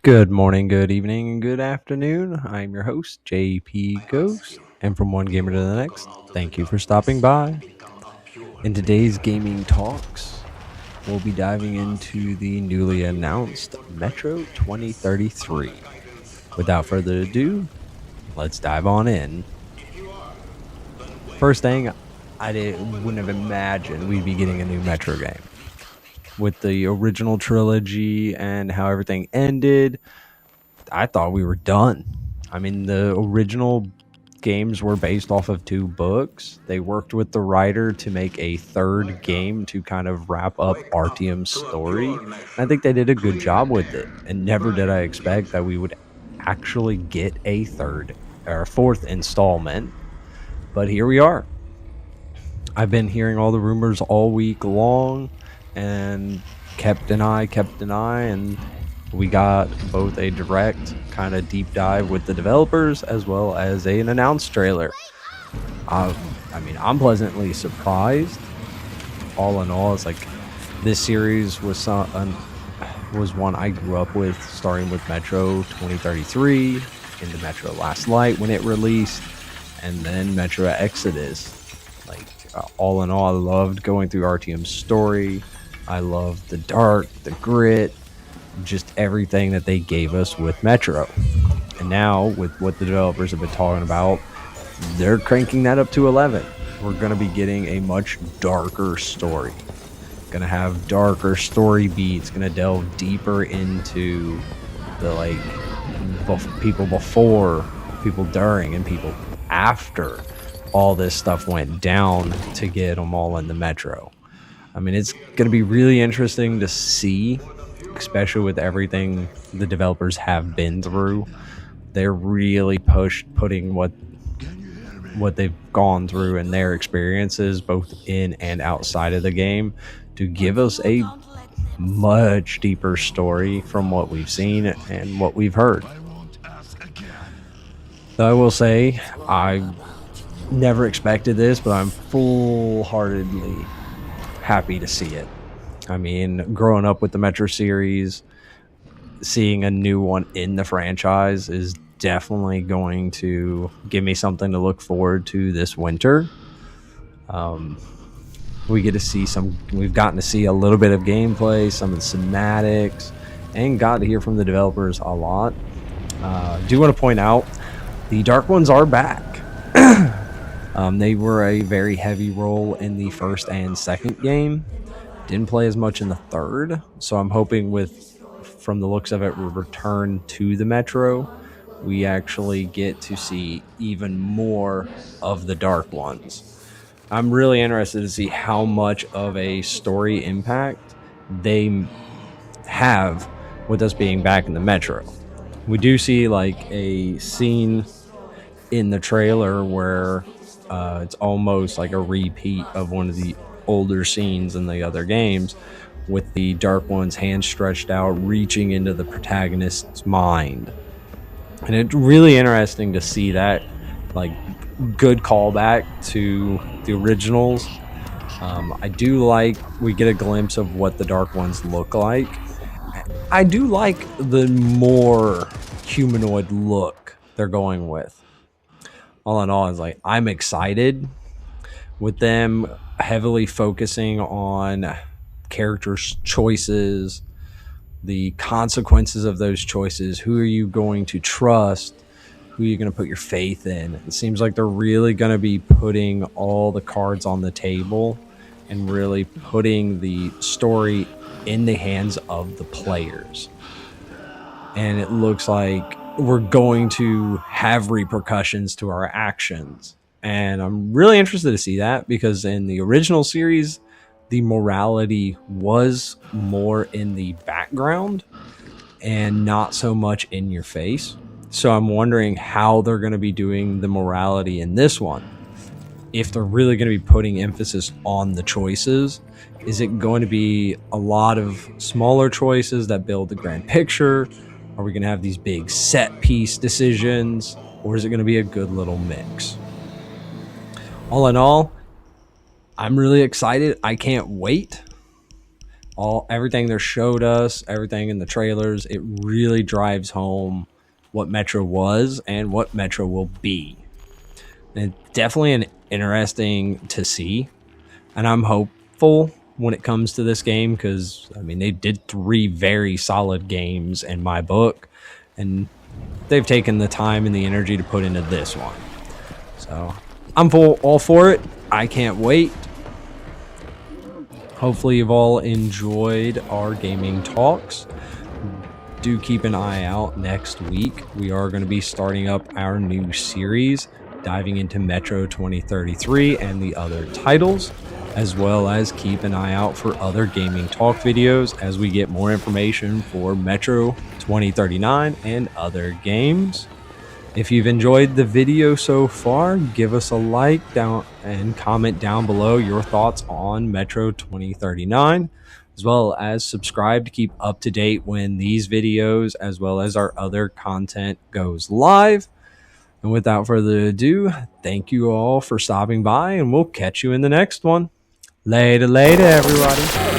Good morning, good evening, and good afternoon. I'm your host, JPGhost, and from one gamer to the next, thank you for stopping by. In today's gaming talks, we'll be diving into the newly announced Metro 2033. Without further ado, let's dive on in. First thing, wouldn't have imagined we'd be getting a new Metro game. With the original trilogy and how everything ended, I thought we were done. I mean, the original games were based off of 2 books. They worked with the writer to make a third game to kind of wrap up Artyom's story. And I think they did a good job with it. And never did I expect that we would actually get a third or fourth installment. But here we are. I've been hearing all the rumors all week long and kept an eye, and we got both a direct kind of deep dive with the developers as well as an announced trailer. I mean, I'm pleasantly surprised. All in all, it's like this series was one I grew up with, starting with Metro 2033, into Metro Last Light when it released, and then Metro Exodus. Like, all in all, I loved going through Artyom's story. I loved the dark, the grit, just everything that they gave us with Metro. And now, with what the developers have been talking about, they're cranking that up to 11. We're going to be getting a much darker story. Going to have darker story beats, going to delve deeper into the people before, people during, and people after all this stuff went down to get them all in the Metro. I mean, it's going to be really interesting to see, especially with everything the developers have been through. They're really putting what they've gone through and their experiences, both in and outside of the game, to give us a much deeper story from what we've seen and what we've heard. So I will say, I never expected this, but I'm full-heartedly happy to see it. I mean, growing up with the Metro series, seeing a new one in the franchise is definitely going to give me something to look forward to this winter. We've gotten to see a little bit of gameplay, some of the cinematics, and got to hear from the developers a lot. I do want to point out, the Dark Ones are back. They were a very heavy role in the first and second game. Didn't play as much in the third, so I'm hoping from the looks of it, we return to the Metro. We actually get to see even more of the Dark Ones. I'm really interested to see how much of a story impact they have with us being back in the Metro. We do see like a scene in the trailer where it's almost like a repeat of one of the older scenes in the other games, with the Dark One's hand stretched out, reaching into the protagonist's mind. And it's really interesting to see that, like, good callback to the originals. I do like we get a glimpse of what the Dark Ones look like. I do like the more humanoid look they're going with. All in all, it's like, I'm excited with them heavily focusing on characters' choices, the consequences of those choices. Who are you going to trust? Who are you going to put your faith in? It seems like they're really going to be putting all the cards on the table and really putting the story in the hands of the players. And it looks like we're going to have repercussions to our actions. And I'm really interested to see that, because in the original series, the morality was more in the background and not so much in your face. So I'm wondering how they're going to be doing the morality in this one. If they're really going to be putting emphasis on the choices, is it going to be a lot of smaller choices that build the grand picture? Are we going to have these big set piece decisions? Or is it going to be a good little mix? All in all, I'm really excited. I can't wait. everything they showed us, everything in the trailers, it really drives home what Metro was and what Metro will be. And definitely an interesting to see. And I'm hopeful when it comes to this game because, I mean, they did 3 very solid games in my book. And they've taken the time and the energy to put into this one. So I'm all for it. I can't wait. Hopefully you've all enjoyed our gaming talks. Do keep an eye out next week. We are going to be starting up our new series, diving into Metro 2033 and the other titles, as well as keep an eye out for other gaming talk videos as we get more information for Metro 2039 and other games. If you've enjoyed the video so far, give us a like down and comment down below your thoughts on Metro 2039, as well as subscribe to keep up to date when these videos, as well as our other content, goes live. And without further ado, thank you all for stopping by, and we'll catch you in the next one. Later, everybody.